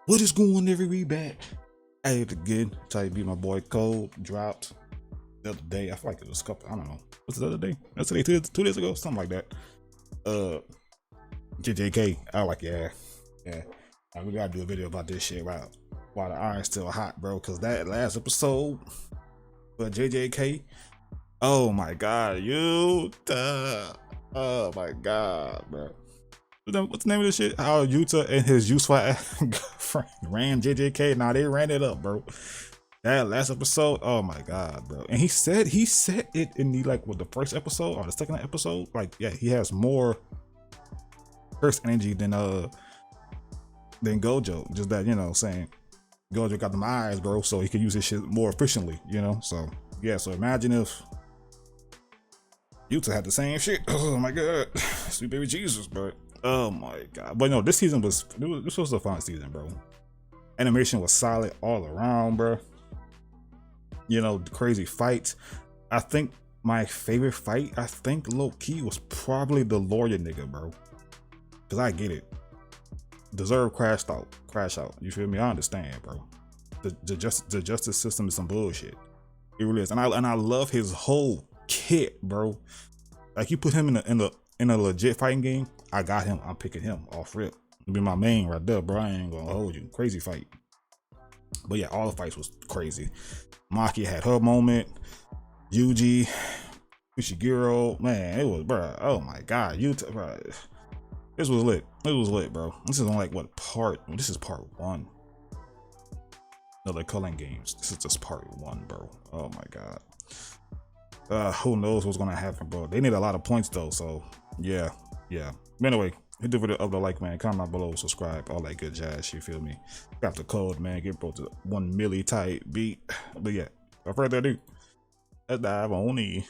What is going on, everybody? Back at it again. Tell you, be my boy Code dropped the other day. I feel like it was a couple. I don't know. What's the other day? That's today, 2 days ago, something like that. JJK. I like, yeah. We gotta do a video about this shit while the iron's still hot, bro. Cause that last episode for JJK. Oh my god, YUTA. Oh my god, bro. What's the name of this shit? How YUTA and his useful girlfriend ran JJK. Nah, they ran it up, bro. That last episode, oh my god, bro. And he said it in the the first episode or the second episode. Like, yeah, he has more curse energy than Gojo. Just that, saying Gojo got them eyes, bro, so he can use his shit more efficiently, So yeah, so imagine if YUTA had the same shit. Oh my god, sweet baby Jesus, bro. Oh my god. But no, this was a fun season, bro. Animation was solid all around, bro. The crazy fights. I think my favorite fight, low key, was probably the lawyer nigga, bro. Cause I get it. Deserve crash out. You feel me? I understand, bro. The justice system is some bullshit. It really is. And I love his whole kit, bro. Like, you put him in a legit fighting game, I got him. I'm picking him off rip. It'll be my main right there, bro. I ain't gonna hold you. Crazy fight. But yeah, all the fights was crazy. Maki had her moment. Yuji, Ushiguro, man, it was, bro. Oh my god, YUTA, bro. This was lit. It was lit, bro. This is on this is part 1. No, they're calling games. This is just part 1, bro. Oh my god. Who knows what's gonna happen, bro. They need a lot of points though, so yeah. But anyway, hit the video up, the like, man, comment below, subscribe, all that good jazz, you feel me? Got the code, man, get bro to 1 milli type beat. But yeah, without further ado, let's dive on the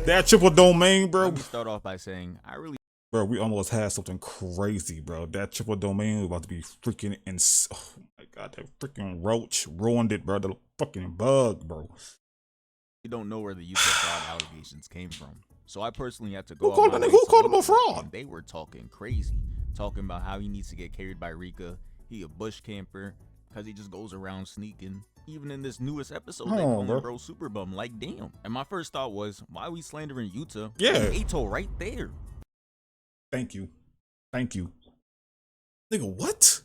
that triple domain, bro. Let me start off by saying bro, we almost had something crazy, bro. That triple domain was about to be freaking oh my god, that freaking roach ruined it, bro. The fucking bug, bro. You don't know where the use of fraud allegations came from. So I personally had to go. Who called him a fraud? They were talking crazy. Talking about how he needs to get carried by Rika. He a bush camper because he just goes around sneaking. Even in this newest episode, they call him bro super bum. Like, damn. And my first thought was, why are we slandering YUTA? Yeah. Ato right there. Thank you. Nigga, what?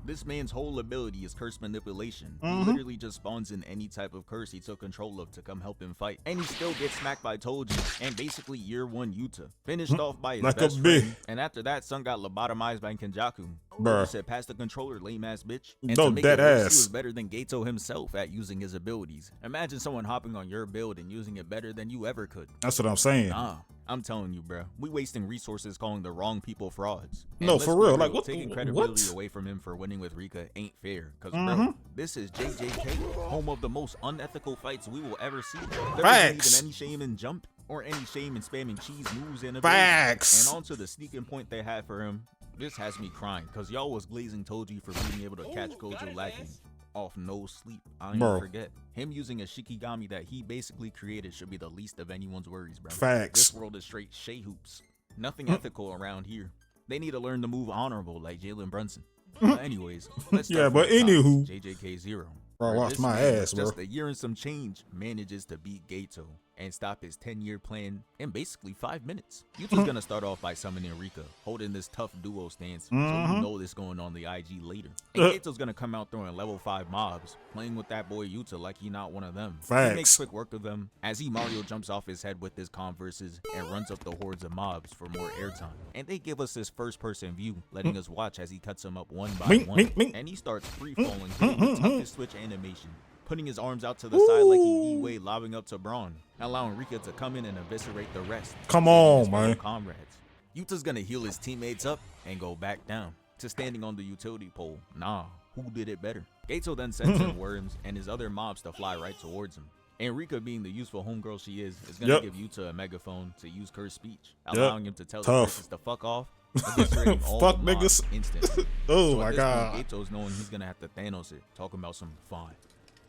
This man's whole ability is curse manipulation. He literally just spawns in any type of curse he took control of to come help him fight. And he still gets smacked by Toji and basically year 1 YUTA. Finished off by his best friend. And after that, Son got lobotomized by Kenjaku. Bruh. Said, pass the controller, lame ass bitch. And no, to make that it worse, ass. He was better than Gato himself at using his abilities. Imagine someone hopping on your build and using it better than you ever could. That's what I'm saying. Nah. I'm telling you, bro, we wasting resources calling the wrong people frauds. And no, for real. Like, what? Taking credibility away from him for winning with Rika ain't fair. Cause bro, this is JJK, home of the most unethical fights we will ever see. There isn't even any shame in jump or any shame in spamming cheese moves in a Facts. And onto the sneaking point they had for him. This has me crying, cause y'all was glazing Toji for being able to catch Gojo lacking off no sleep. I don't even forget. Him using a Shikigami that he basically created should be the least of anyone's worries, bro. Facts. This world is straight Shea hoops. Nothing ethical around here. They need to learn to move honorable like Jalen Brunson. But anyways, let's start but anywho, JJK 0. Bro, watch my ass, bro. Just a year and some change manages to beat Gato and stop his 10-year plan in basically 5 minutes. YUTA's gonna start off by summoning Rika, holding this tough duo stance, so you know this going on the IG later. And Gato's gonna come out throwing level 5 mobs, playing with that boy YUTA like he not one of them. Facts. He makes quick work of them as Mario jumps off his head with his Converses and runs up the hordes of mobs for more airtime. And they give us this first-person view, letting us watch as he cuts them up one by one. And he starts free-falling, hitting the toughest switch animation, putting his arms out to the side like he D-Way lobbing up to Braun, allowing Rika to come in and eviscerate the rest. Come on, man. Comrades. YUTA's gonna heal his teammates up and go back down to standing on the utility pole. Nah, who did it better? Gato then sends in Worms and his other mobs to fly right towards him. And Rika, being the useful homegirl she is gonna give YUTA a megaphone to use curse speech, allowing him to tell the curses to fuck off. Fuck niggas. Instantly. Oh so my god. Gato's knowing he's gonna have to Thanos it, talking about some fine.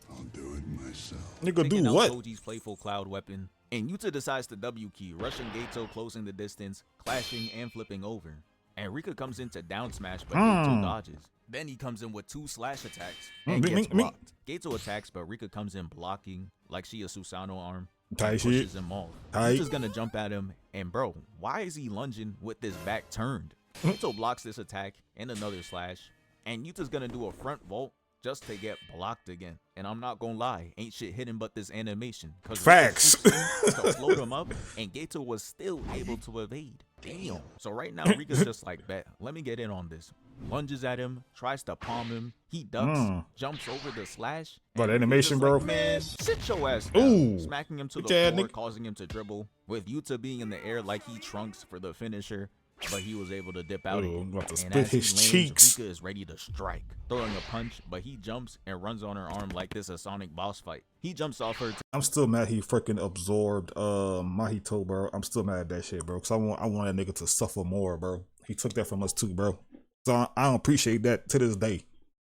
I'll do it myself. Nigga, do taking out what? Toji's playful cloud weapon, and Yuta decides to W key, rushing Gato, closing the distance, clashing and flipping over. And Rika comes in to down smash, but Gato dodges. Then he comes in with 2 slash attacks and gets blocked. Gato attacks, but Rika comes in blocking like she a Susanoo arm. Tight Pushes shit. him off. Tight. Yuta's gonna jump at him, and bro, why is he lunging with his back turned? Gato blocks this attack and another slash, and Yuta's gonna do a front vault just to get blocked again. And I'm not gonna lie, ain't shit hidden but this animation. Facts. To float him up, and Gato was still able to evade. Damn. So right now, Rika's just like, bet, let me get in on this. Lunges at him, tries to palm him. He ducks, jumps over the slash. But animation, bro. Like, man, sit your ass down. Ooh. Smacking him to the Yeah, floor, nigga. causing him to dribble. With Yuta being in the air like he trunks for the finisher. But he was able to dip out. Ooh, I'm about to And split as he his lands, cheeks. Rika is ready to strike, throwing a punch, but he jumps and runs on her arm like this a Sonic boss fight. He jumps off her. I'm still mad he freaking absorbed Mahito, bro. I'm still mad at that shit, bro. Cause I want that nigga to suffer more, bro. He took that from us too, bro. So I don't appreciate that to this day.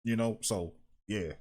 You know, so yeah.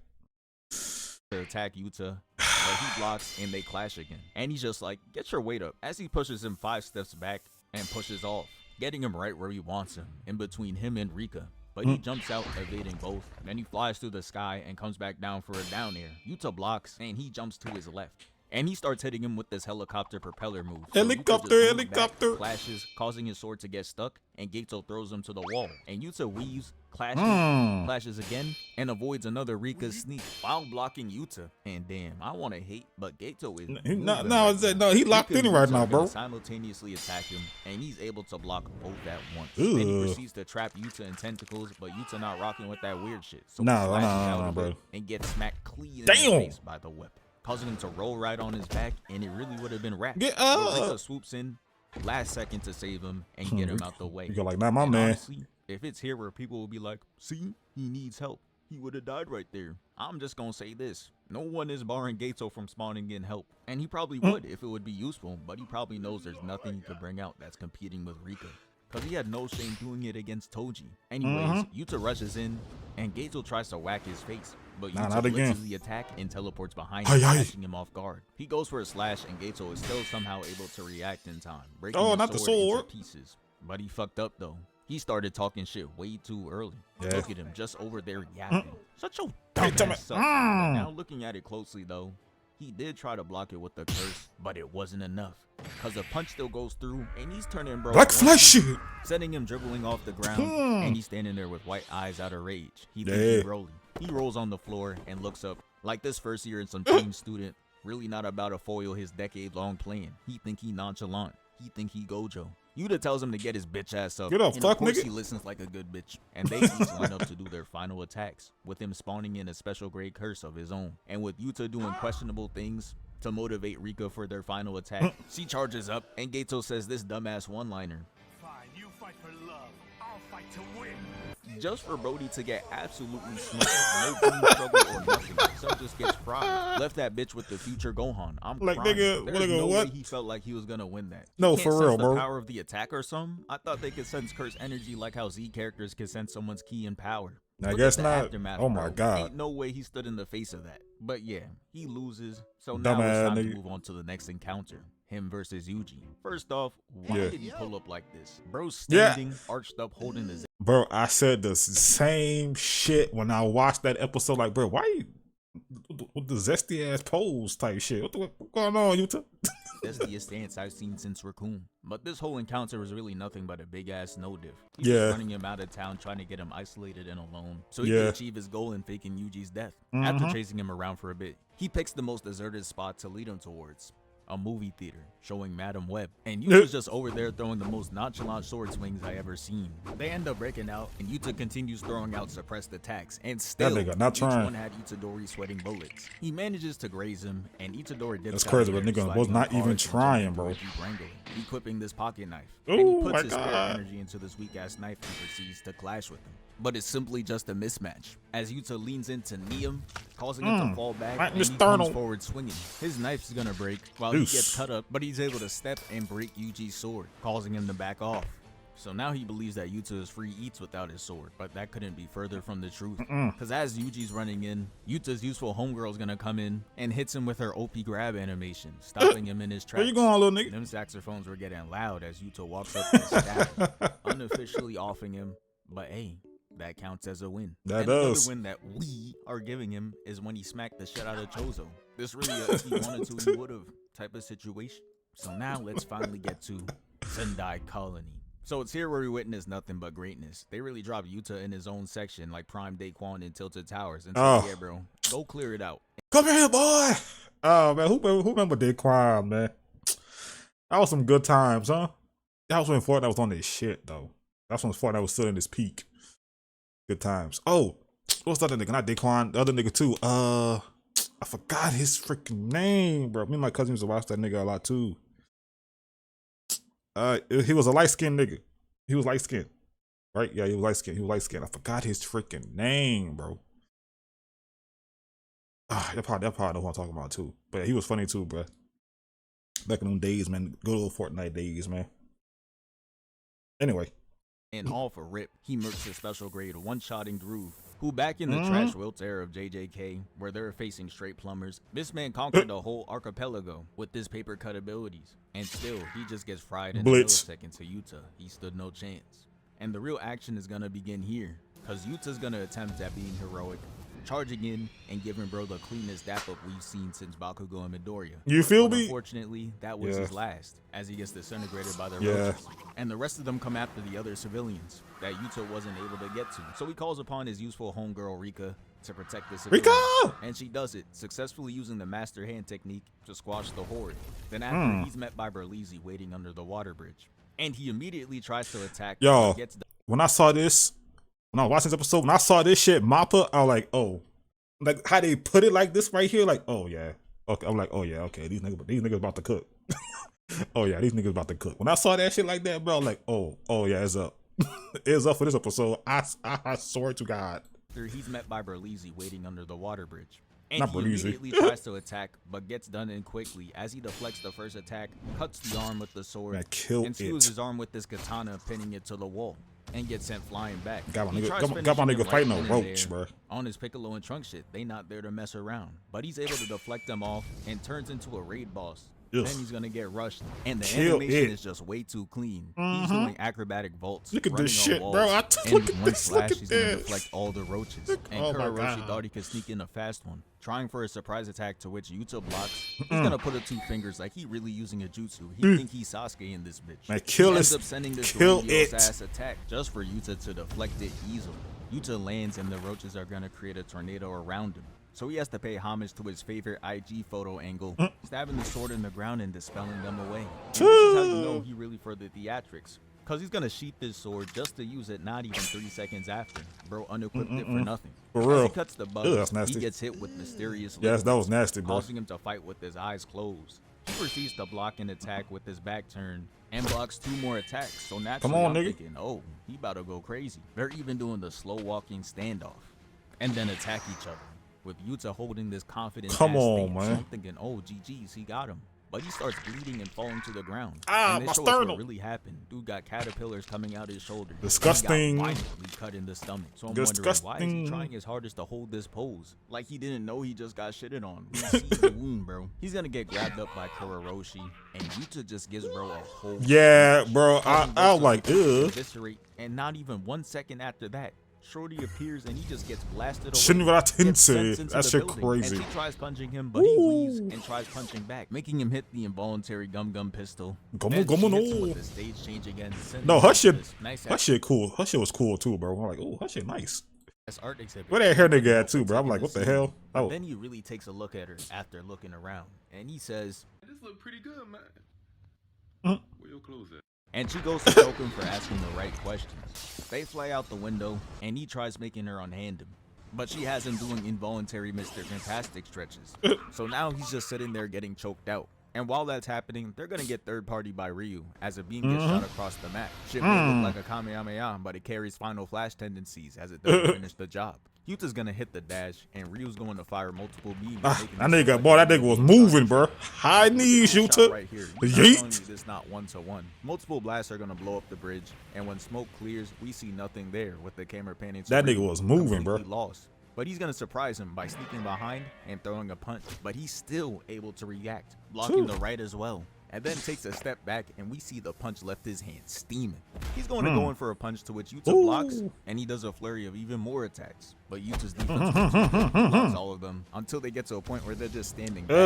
To attack Yuta, but he blocks and they clash again. And he's just like, get your weight up, as he pushes him 5 steps back and pushes off, getting him right where he wants him, in between him and Rika. But he jumps out, evading both. Then he flies through the sky and comes back down for a down air. Yuta blocks and he jumps to his left. And he starts hitting him with this helicopter propeller move. So Helicopter. Clashes, causing his sword to get stuck, and Gato throws him to the wall. And Yuta weaves, clashes again, and avoids another Rika sneak while blocking Yuta. And damn, I want to hate, but Gato is No, he locked in right now, bro. Simultaneously attack him, and he's able to block both at once. Ugh. And he proceeds to trap Yuta in tentacles, but Yuta not rocking with that weird shit. So Nah, he slashes nah, out nah, of bro. it and gets smacked clean in Damn. the face by the weapon, causing him to roll right on his back, and it really would have been wrapped. Get But up. Rika swoops in last second to save him and get him out the way. You go like, nah, my And man. honestly, if it's here where people will be like, see, he needs help, he would have died right there. I'm just gonna say this. No one is barring Gato from spawning in help. And he probably would if it would be useful, but he probably knows there's nothing he could bring out that's competing with Rika. Cause he had no shame doing it against Toji. Anyways, Yuta rushes in, and Gato tries to whack his face. But Nah, Yuta not again. blitzes the attack and teleports behind him, catching him off guard. He goes for a slash, and Gato is still somehow able to react in time, breaking not the the sword. into pieces. But he fucked up though. He started talking shit way too early. Yeah. Look at him, just over there yapping. Such a Hey, tell me- dumbass sucker. But now looking at it closely though, he did try to block it with the curse, but it wasn't enough. Cause the punch still goes through, and he's turning bro. Black flash shit. Sending him dribbling off the ground, and he's standing there with white eyes out of rage. He thinks Yeah. he's rolling. He rolls on the floor and looks up like this first year and some team student, really not about to foil his decade-long plan. He think he nonchalant. He think he Gojo. Yuta tells him to get his bitch ass up. Get up, and fuck, of course nigga. he listens like a good bitch. And they each line up to do their final attacks, with him spawning in a special grade curse of his own. And with Yuta doing questionable things to motivate Rika for their final attack, she charges up, and Gato says this dumbass one-liner. Fine, you fight for love. I'll fight to win. Just for Brody to get absolutely smoked. No team struggle or nothing. Son just gets fried. Left that bitch with the future Gohan. I'm Like, crying. nigga, There's no what? way he felt like he was gonna win that. No, He can't for real, sense bro. The power of the attack or something. I thought they could sense curse energy like how Z characters can sense someone's key and power. I Look guess at the not. aftermath, Oh my bro. God. Ain't no way he stood in the face of that. But yeah, he loses. So now Dumbass it's time nigga. to move on to the next encounter. Him versus Yuji. First off, why Yeah. did he pull up like this? Bro's Yeah. standing, arched up, holding his Bro, I said the same shit when I watched that episode. Like, bro, why you with the zesty ass pose type shit? What going on, Yuta? That's the stance I've seen since Raccoon. But this whole encounter was really nothing but a big ass no diff. He's Yeah. just running him out of town, trying to get him isolated and alone, so he Yeah. can achieve his goal in faking Yuji's death. After chasing him around for a bit, he picks the most deserted spot to lead him towards. A movie theater showing Madam Web, and Yuta's just over there throwing the most nonchalant sword swings I ever seen. They end up breaking out, and Yuta continues throwing out suppressed attacks, and still nigga not each trying. one had Itadori sweating bullets. He manages to graze him, and Itadori dips That's out crazy, of but there, nigga was sliding not on even cards and trying, jumping bro. to Reggie Wrangler, equipping this pocket knife. Ooh, And he my puts his spare God. energy into this weak ass knife and proceeds to clash with him. But it's simply just a mismatch, as Yuta leans into knee him, causing him to fall back, right in and the he comes sternum. forward swinging. His knife's gonna break while Deuce. he gets cut up, but he's able to step and break Yuji's sword, causing him to back off. So now he believes that Yuta is free eats without his sword, but that couldn't be further from the truth. Because as Yuji's running in, Yuta's useful homegirl is gonna come in and hits him with her OP grab animation, stopping him in his tracks. Where you going, little nigga? Them saxophones were getting loud as Yuta walks up and stabs him, unofficially offing him, but hey, that counts as a win. That and does. Another win that we are giving him is when he smacked the shit out of Chozo. This really if he wanted to, he would have type of situation. So now let's finally get to Sendai Colony. So it's here where we witness nothing but greatness. They really dropped Yuta in his own section like Prime Daquan in Tilted Towers. And so yeah, bro, go clear it out. Come here, boy. Oh man, who remember Daquan, man? That was some good times, huh? That was when Fortnite was on this shit though. That's when Fortnite was still in this peak. Good times. Oh, what's the other nigga? Not Daquan, the other nigga too. I forgot his freaking name, bro. Me and my cousin used to watch that nigga a lot too. He was a light-skinned nigga. He was light-skinned. Right? Yeah, he was light-skinned. He was light-skinned. I forgot his freaking name, bro. That probably know who I'm talking about too. But yeah, he was funny too, bro. Back in them days, man. Good old Fortnite days, man. Anyway. And all for rip, he murks his special grade one-shotting Groove, who back in the trash wilt era of JJK, where they're facing straight plumbers, this man conquered the whole archipelago with his paper cut abilities. And still, he just gets fried in a millisecond to Yuta. He stood no chance. And the real action is gonna begin here, cause Yuta's gonna attempt at being heroic, charging in and giving bro the cleanest dap up we've seen since Bakugo and Midoriya. You feel me? Unfortunately, that was his last, as he gets disintegrated by the roaches. And the rest of them come after the other civilians that Yuta wasn't able to get to. So he calls upon his useful homegirl Rika to protect the civilians. Rika! And she does it, successfully using the master hand technique to squash the horde. Then after, he's met by Berlizzi waiting under the water bridge. And he immediately tries to attack. Yo, when I saw this, when I was watching this episode, when I saw this shit, Mappa, I was like, oh. Like how they put it like this right here, like, oh yeah. Okay, I'm like, oh yeah, okay, these niggas about to cook. Oh yeah, these niggas about to cook. When I saw that shit like that, bro, I'm like, oh yeah, it's up. It's up for this episode. I swear to God. He's met by Berlizzi waiting under the water bridge. And Not he Berlizzi. immediately tries to attack, but gets done in quickly as he deflects the first attack, cuts the arm with the sword, Man, kill and skewers his arm with this katana, pinning it to the wall, and gets sent flying back. Got my He tries nigga finishing fighting him a right then and roach, there. bro. On his Piccolo and Trunk shit, they not there to mess around, but he's able to deflect them off and turns into a raid boss. Ugh. Then he's gonna get rushed, and the Kill animation it. is just way too clean. He's doing acrobatic vaults. Look at this running shit, on bro. walls, I just and look with at one this, slash, look at he's gonna this. deflect all the roaches. And Oh my Kuroshi God. thought he could sneak in a fast one, trying for a surprise attack to which Yuta blocks. He's gonna put up two fingers like he really using a jutsu. He think he's Sasuke in this bitch. Man, kill he ends this- up sending this kill grandiose it. ass attack just for Yuta to deflect it easily. Yuta lands and the roaches are gonna create a tornado around him. So he has to pay homage to his favorite IG photo angle, stabbing the sword in the ground and dispelling them away. And this is how you know he really for the theatrics. Cause he's gonna sheath this sword just to use it not even 3 seconds after. Bro unequipped it for nothing. For As real. he cuts the bug, Ew, that's nasty. he gets hit with mysterious Yes, that was nasty, bro. causing him to fight with his eyes closed. He proceeds to block an attack with his back turn and blocks 2 more attacks. So naturally, Come on, I'm nigga. thinking, oh, he about to go crazy. They're even doing the slow walking standoff and then attack each other. With Yuta holding this confident Come ass on, stance. man. So I'm thinking, oh, GG's, he got him. But he starts bleeding and falling to the ground. Ah, and my this shows what sternum. really happened. Dude got caterpillars coming out his shoulder. Disgusting. He got violently cut in the stomach. So I'm wondering, why is Disgusting. he trying his hardest to hold this pose? Like he didn't know he just got shitted on. We see the wound, bro. He's gonna get grabbed up by Kuroroshi, and Yuta just gives bro a whole Yeah, bro. I causing was to like, ugh. eviscerate, and not even 1 second after that, Shorty appears and he just gets blasted away. Shouldn't even have Gets sent tinted. into That the shit building, crazy. And she tries punching him, but he weaves and tries punching back, making him hit the involuntary gum pistol. Gum Then gum she hits him no. with the stage change again. sending No, him her to shit, this nice her shit cool. Her shit was cool too, bro. I'm like, oh, her shit nice. ass art exhibit. Where that hair nigga at too, bro? I'm Taking like, what the scene. hell? But Oh, then he really takes a look at her after looking around, and he says, This look pretty good, man. Where your clothes at? and she goes to choke him for asking the right questions. They fly out the window, and he tries making her unhand him. But she has him doing involuntary Mr. Fantastic stretches. So now he's just sitting there getting choked out. And while that's happening, they're gonna get third party by Ryu as a beam gets shot across the map. Shit may look like a Kamehameha, but it carries final flash tendencies as it doesn't finish the job. Yuta's gonna hit the dash, and Ryu's going to fire multiple beams. That nigga was moving, bro. High knees, Yuta. Right here. Yeet. This not 1-to-1. Multiple blasts are gonna blow up the bridge, and when smoke clears, we see nothing there with the camera panning. That nigga was moving, bro. Lost. But he's gonna surprise him by sneaking behind and throwing a punch. But he's still able to react, blocking the right as well. And then takes a step back, and we see the punch left his hand steaming. He's going to go in for a punch, to which Yuta blocks, and he does a flurry of even more attacks. But Yuta's defense blocks all of them until they get to a point where they're just standing back.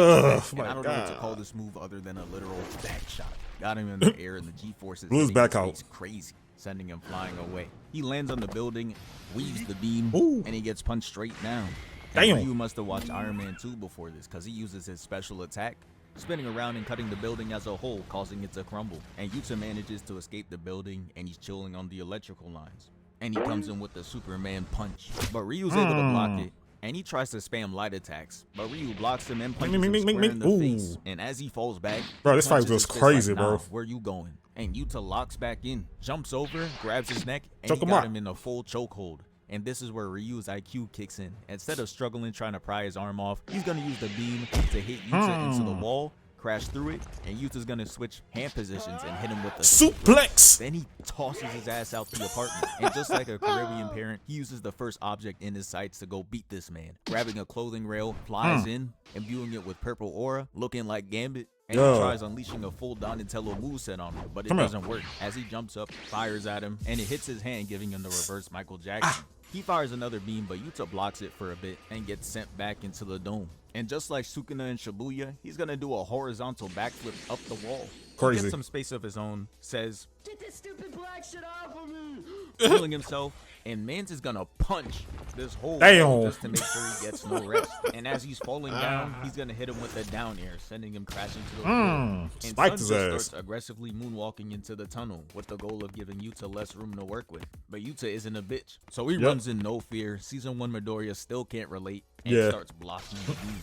And I don't know what to call this move other than a literal back shot. Got him in the air, and the G-forces blew his back out. Crazy, sending him flying away. He lands on the building, weaves the beam, and he gets punched straight down. Damn. You must have watched Iron Man 2 before this, because he uses his special attack, spinning around and cutting the building as a whole, causing it to crumble. And Yuta manages to escape the building, and he's chilling on the electrical lines. And he comes in with the Superman punch. But Ryu's able to block it, and he tries to spam light attacks. But Ryu blocks him and punches him square in the face. And as he falls back, bro, this fight was crazy, like, nah, bro. where you going? And Yuta locks back in, jumps over, grabs his neck, and he got him in a full chokehold. And this is where Ryu's IQ kicks in. Instead of struggling trying to pry his arm off, he's going to use the beam to hit Yuta into the wall, crash through it, and Yuta's going to switch hand positions and hit him with the suplex. Then he tosses his ass out the apartment. And just like a Caribbean parent, he uses the first object in his sights to go beat this man. Grabbing a clothing rail, flies in, imbuing it with purple aura, looking like Gambit. And he tries unleashing a full Donatello moveset on him, but it doesn't work. As he jumps up, fires at him, and it hits his hand, giving him the reverse Michael Jackson. He fires another beam, but Yuta blocks it for a bit and gets sent back into the dome. And just like Sukuna and Shibuya, he's gonna do a horizontal backflip up the wall. Crazy. He gets some space of his own, says, "Get this stupid black shit off of me!" healing himself, and Mans is gonna punch this whole wall just to make sure he gets no rest. And as he's falling down, he's gonna hit him with a down air, sending him crashing to the floor. And Sun just starts aggressively moonwalking into the tunnel with the goal of giving Yuta less room to work with. But Yuta isn't a bitch, so he runs in no fear. Season 1 Midoriya still can't relate and starts blocking the beam.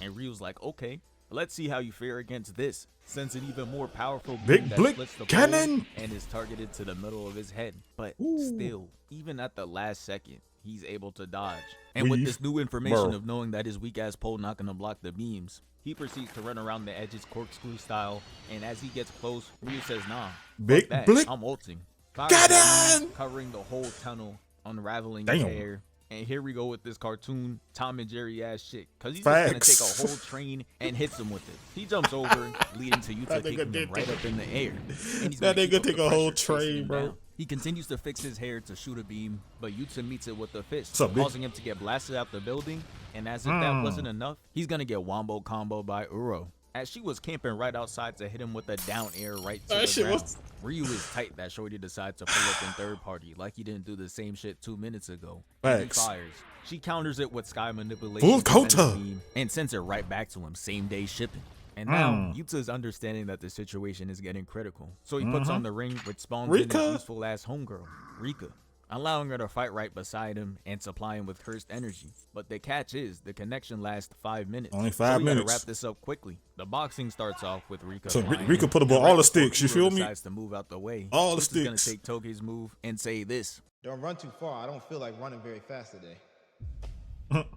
And Ryu's like, okay, let's see how you fare against this. Sends an even more powerful beam that splits the cannon and is targeted to the middle of his head. But still, even at the last second, he's able to dodge. And with this new information of knowing that his weak-ass pole not gonna block the beams, he proceeds to run around the edges corkscrew style. And as he gets close, Ryu says, nah, big that. blick. I'm ulting. Get him! Covering the whole tunnel, unraveling his hair. And here we go with this cartoon Tom and Jerry ass shit. Cause he's just gonna take a whole train and hits him with it. He jumps over, leading to Yuta kicking him right up in the air. And he's that nigga take a whole train, bro. Down. He continues to fix his hair to shoot a beam, but Yuta meets it with a fist, up, causing him to get blasted out the building. And as if that wasn't enough, he's gonna get wombo combo by Uro, as she was camping right outside to hit him with a down air right to the ground. Ryu is tight that Shorty decides to pull up in third party like he didn't do the same shit 2 minutes ago. And he fires. She counters it with sky manipulation and sends it right back to him, same day shipping. And now Yuta is understanding that the situation is getting critical. So he puts on the ring, which spawns in his useful ass homegirl, Rika, allowing her to fight right beside him and supply him with cursed energy. But the catch is, the connection lasts 5 minutes. Only 5 minutes. We gotta wrap this up quickly. The boxing starts off with Rika. So Rika put about all the sticks, you feel me? Decides to move out the way. All the sticks. Gonna take Toge's move and say this. Don't run too far. I don't feel like running very fast today.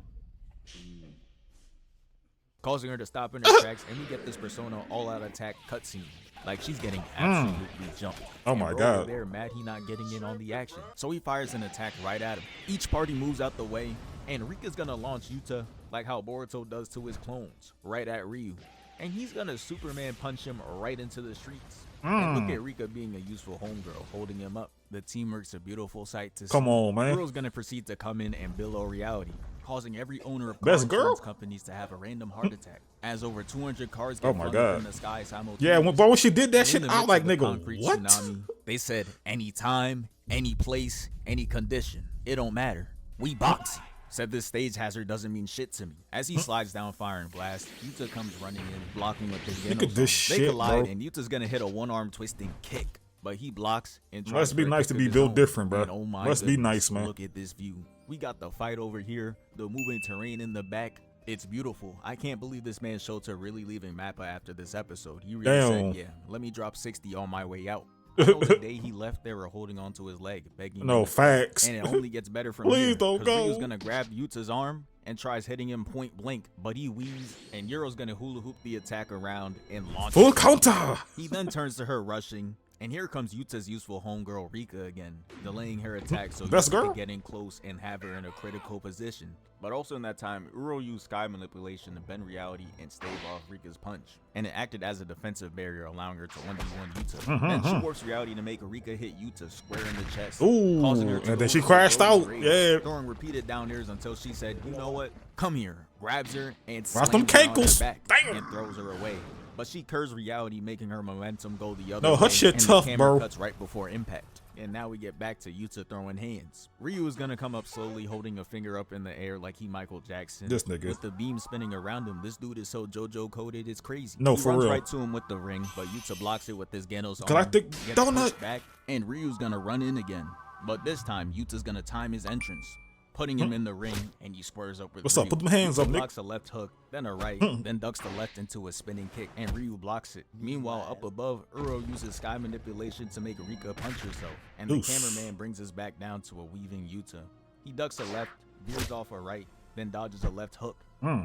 Causing her to stop in her tracks, and we get this Persona all-out attack cutscene. Like she's getting absolutely jumped. Oh my god. They're mad he not getting in on the action. So he fires an attack right at him. Each party moves out the way, and Rika's gonna launch Yuta like how Boruto does to his clones, right at Ryu. And he's gonna Superman punch him right into the streets. And look at Rika being a useful homegirl, holding him up. The teamwork's a beautiful sight to see. Come on, man. Girl's gonna proceed to come in and billow reality, causing every owner of car Best insurance girl companies to have a random heart attack, as over 200 cars get flung up in the sky simultaneously. Yeah, but when she did that shit, I like, nigga, what? Tsunami, they said, any time, any place, any condition, it don't matter. We boxing. Said this stage hazard doesn't mean shit to me. As he slides down Fire and Blast, Yuta comes running in, blocking with his Look at this shit, They collide, bro. and Yuta's gonna hit a one-arm twisting kick, but he blocks and Must be nice to be built different, bro. Oh my Must be nice, man. Look at this view. We got the fight over here, the moving terrain in the back, It's beautiful. I can't believe this man Shota really leaving Mappa after this episode. He really Damn. said, yeah, let me drop 60 on my way out. I know the day he left, they were holding onto his leg, begging him No to stay. facts. And it only gets better from Please here. don't go. Ryu's gonna grab Yuta's arm and tries hitting him point blank, but he weaves, and Yuro's gonna hula hoop the attack around and launch Full it. counter. He then turns to her rushing, and here comes Yuta's useful homegirl Rika again, delaying her attack so Best Yuta girl? can get in close and have her in a critical position. But also in that time, Uro used sky manipulation to bend reality and stave off Rika's punch, and it acted as a defensive barrier, allowing her to 1v1 Yuta. Then she warps reality to make Rika hit Yuta square in the chest, Ooh, causing her to and go then she into crashed Rose out. rage, Yeah. throwing repeated down airs until she said, you know what, come here, grabs her and Drop slams them her on her cankles. back Damn. and throws her away. But she curves reality, making her momentum go the other No, way. her shit and tough, the camera bro. cuts right before impact. And now we get back to Yuta throwing hands. Ryu is gonna come up slowly, holding a finger up in the air like he Michael Jackson. This nigga. With the beam spinning around him, this dude is so JoJo coded, it's crazy. No, he for runs real. right to him with the ring, but Yuta blocks it with his Genos arm. Galactic Gets donut. pushed back, and Ryu's gonna run in again. But this time, Yuta's gonna time his entrance, putting him in the ring, and he squares up with What's Ryu. up? Put them hands Yuta up, Nick. blocks a left hook, then a right, then ducks the left into a spinning kick, and Ryu blocks it. Meanwhile, up above, Uro uses sky manipulation to make Rika punch herself, and the Oof. cameraman brings us back down to a weaving Yuta. He ducks a left, veers off a right, then dodges a left hook,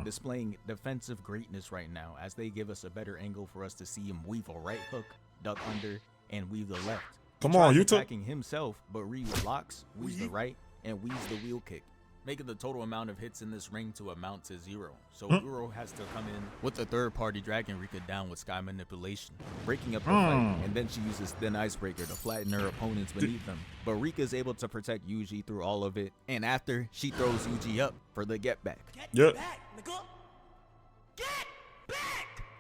displaying defensive greatness right now, as they give us a better angle for us to see him weave a right hook, duck under, and weave the left. He Come on, tries Yuta. attacking himself, but Ryu blocks, weaves the right, and weaves the wheel kick, making the total amount of hits in this ring to amount to 0. So Uro has to come in with the third party, dragging Rika down with sky manipulation, breaking up the fight, and then she uses thin icebreaker to flatten her opponents beneath them. But Rika is able to protect Yuji through all of it, and after, she throws Yuji up for the get back. Yep.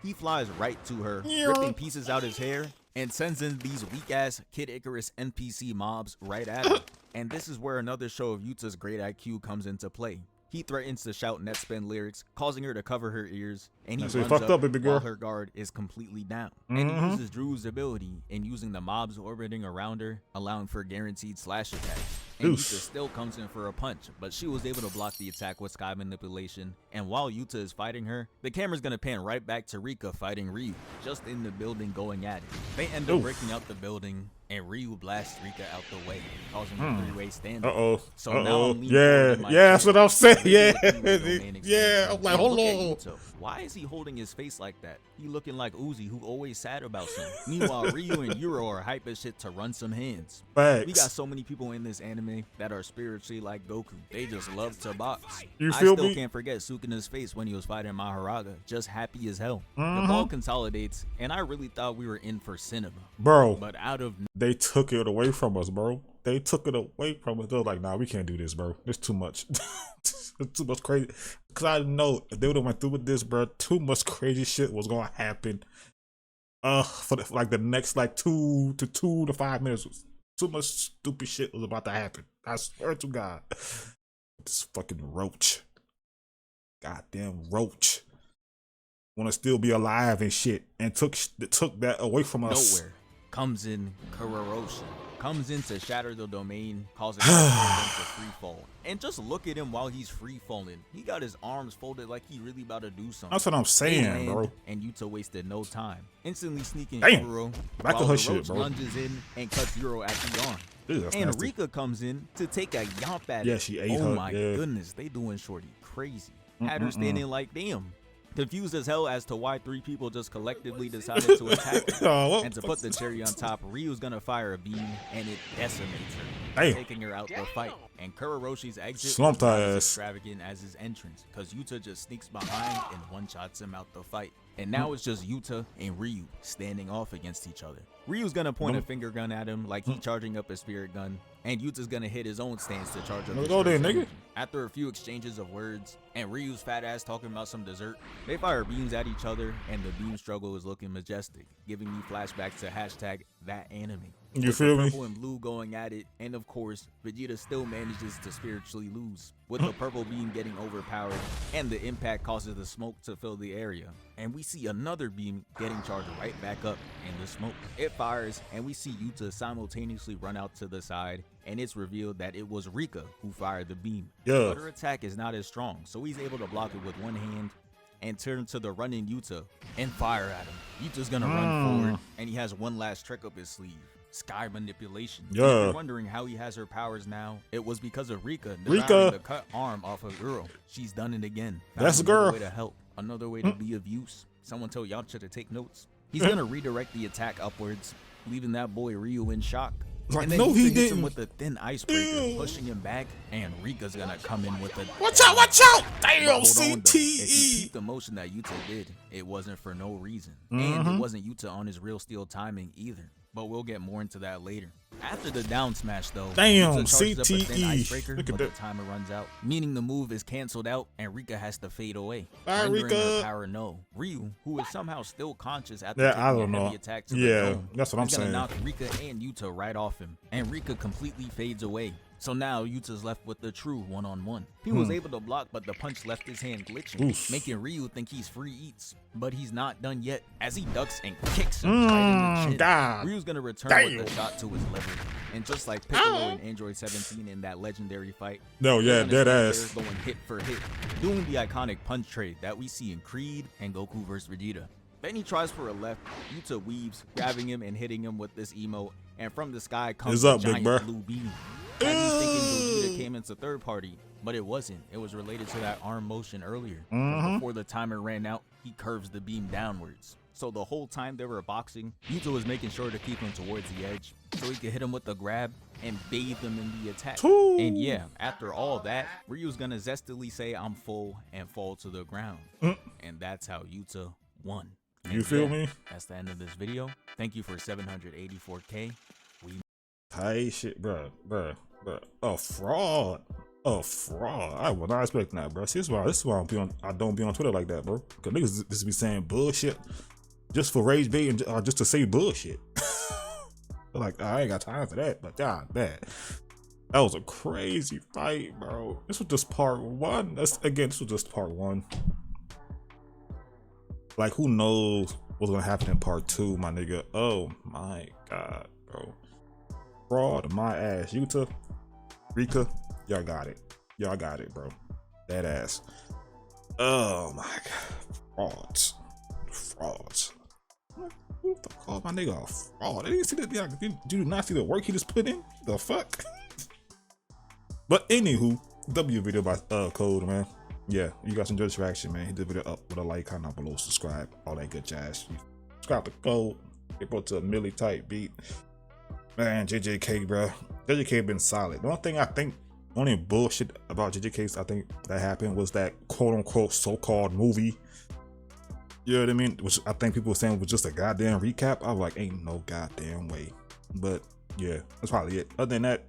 He flies right to her, ripping pieces out his hair, and sends in these weak-ass Kid Icarus NPC mobs right at him. And this is where another show of Yuta's great IQ comes into play. He threatens to shout net spin lyrics, causing her to cover her ears, and he So you runs fucked up, baby girl. while her guard is completely down. And he uses Drew's ability in using the mobs orbiting around her, allowing for guaranteed slash attacks. And Oof. Yuta still comes in for a punch, but she was able to block the attack with sky manipulation. And while Yuta is fighting her, the camera's gonna pan right back to Rika fighting Ryu, just in the building going at it. They end up Oof. breaking out the building, and Ryu blasts Rika out the way, causing a three-way standoff. Uh-oh. So now Uh-oh. I'm leaning Yeah. forward in my Yeah, that's chair. what I'm saying. Maybe Yeah. the Three-Way Domain Yeah. expansion. I'm like, And hold look at on. Yuta. Why is he holding his face like that? He looking like Uzi, who always sad about something. Meanwhile, Ryu and Yuro are hype as shit to run some hands. Facts. We got so many people in this anime that are spiritually like Goku. They just love to box. You I feel still me? can't forget Sukuna's face when he was fighting Maharaga, just happy as hell. The Mm-hmm. ball consolidates, and I really thought we were in for cinema. Bro, But out of they took it away from us, bro. They took it away from us. They were like, nah, we can't do this, bro. It's too much. It's too much crazy. Because I know if they would have went through with this, bro, too much crazy shit was going to happen. For the next, 2 to 5 minutes. Too much stupid shit was about to happen. I swear to God. This fucking roach. Goddamn roach. Want to still be alive and shit. And took that away from us. nowhere comes in Kuroroshi. Comes in to shatter the domain, causing him to free fall. And just look at him while he's free falling. He got his arms folded like he really about to do something. That's what I'm They saying, land, bro. And Yuta wasted no time, instantly sneaking Damn. Kuro Back to while her the shit, roach bro. lunges in and cuts Yuro at the arm. Ew, that's And nasty. Rika comes in to take a yomp at Yeah, it. she ate oh her, my yeah. goodness, they doing Shorty crazy. Had her standing like damn. Confused as hell as to why 3 people just collectively decided to attack her. Oh, what And to the put the cherry on top, Ryu's gonna fire a beam and it decimates her, Damn. taking her out the fight. And Kuroroshi's exit Slumped was not her as ass. extravagant as his entrance, cause Yuta just sneaks behind and one-shots him out the fight. And now it's just Yuta and Ryu standing off against each other. Ryu's gonna point a finger gun at him like he charging up a spirit gun, and Yuta's gonna hit his own stance to charge up his Go there, first nigga. energy. After a few exchanges of words, and Ryu's fat ass talking about some dessert, they fire beams at each other, and the beam struggle is looking majestic, giving me flashbacks to #thatanime. You With feel the me? purple and blue going at it, and of course, Vegeta still manages to spiritually lose, with the purple beam getting overpowered, and the impact causes the smoke to fill the area. And we see another beam getting charged right back up in the smoke. It fires, and we see Yuta simultaneously run out to the side and it's revealed that it was Rika who fired the beam. Yeah. But her attack is not as strong, so he's able to block it with one hand and turn to the running Yuta and fire at him. Yuta's gonna run forward, and he has one last trick up his sleeve. Sky manipulation. If you're wondering how he has her powers now, it was because of Rika devouring the cut arm off a girl. She's done it again. That's a girl. Another way to help, another way to be of use. Someone tell Yamcha to take notes. He's gonna redirect the attack upwards, leaving that boy Ryu in shock. Like, and then no, he hits didn't. him with the thin icebreaker, pushing him back, and Rika's gonna come in with a Watch out, watch out! Damn, Hold on, though. If you CTE. keep the motion that Yuta did, it wasn't for no reason. And it wasn't Yuta on his real steel timing either. But we'll get more into that later. After the down smash though, Damn, Yuta charges up a thin CTE. icebreaker, Look at but that. the timer runs out, meaning the move is canceled out and Rika has to fade away. Bye, rendering Rika. her power no. Ryu, who is somehow still conscious after Yeah, taking I a don't heavy know. attack to Yeah, the dome, that's what I'm is gonna saying. knock Rika and Yuta right off him, and Rika completely fades away. So now Yuta's left with the true one-on-one. He was able to block, but the punch left his hand glitching, Oof. making Ryu think he's free eats. But he's not done yet, as he ducks and kicks him right in the chin. God. Ryu's gonna return with a shot to his liver. And just like Piccolo and Android 17 in that legendary fight, No, he's yeah, gonna dead stand ass. there going hit for hit, doing the iconic punch trade that we see in Creed and Goku vs Vegeta. Then he tries for a left, Yuta weaves, grabbing him and hitting him with this emo, and from the sky comes It's a up, big giant bruh. blue beam. Had me thinking Vegeta came into third party, but it wasn't. It was related to that arm motion earlier. But before the timer ran out, he curves the beam downwards. So the whole time they were boxing, Yuta was making sure to keep him towards the edge so he could hit him with the grab and bathe him in the attack. Ooh. And yeah, after all that, Ryu's gonna zestily say I'm full and fall to the ground. And that's how Yuta won. You And feel yeah, me? That's the end of this video. Thank you for 784K. Hey, shit, bruh. A fraud. I was not expecting that, bro. See, this is why I don't be on Twitter like that, bro. Cause niggas just be saying bullshit just for rage bait and just to say bullshit. Like, I ain't got time for that. But god, man, that was a crazy fight, bro. This was just part one. This was just part one. Like, who knows what's gonna happen in part two, my nigga? Oh my god, bro. Fraud, my ass. Yuta, Rika, y'all got it. Y'all got it, bro. That ass. Oh my god. Frauds. Who the fuck called my nigga a fraud? They didn't see that. You do not see the work he just put in? The fuck? But anywho, W video by Code, man. Yeah, you guys enjoyed this reaction, man. Hit the video up with a like, comment down below, subscribe, all that good jazz. Subscribe to Code. Get brought to a milli type beat. Man, JJK, bro. JJK been solid. The only thing I think, only bullshit about JJK I think that happened was that quote unquote so-called movie. You know what I mean? Which I think people were saying was just a goddamn recap. I was like, ain't no goddamn way. But yeah, that's probably it. Other than that,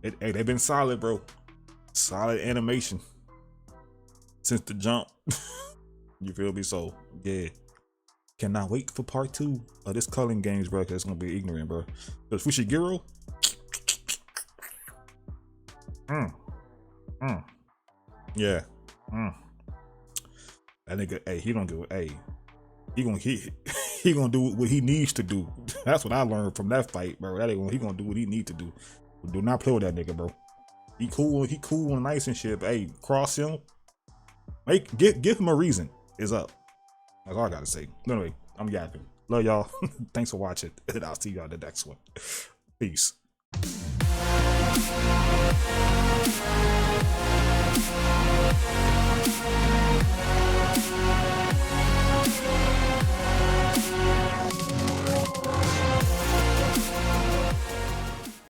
hey, they've been solid, bro. Solid animation since the jump. You feel me? So yeah. Cannot wait for part 2 of this Culling Games, bro, because it's gonna be ignorant, bro. Because Fushiguro, yeah, that nigga, hey, he don't do it, hey, he gonna do what he needs to do. That's what I learned from that fight, bro. He gonna do what he need to do. Do not play with that nigga, bro. He cool and nice and shit. But, hey, cross him, give him a reason. It's up. That's all I gotta say. Anyway, I'm yapping. Love y'all. Thanks for watching. And I'll see y'all in the next one. Peace.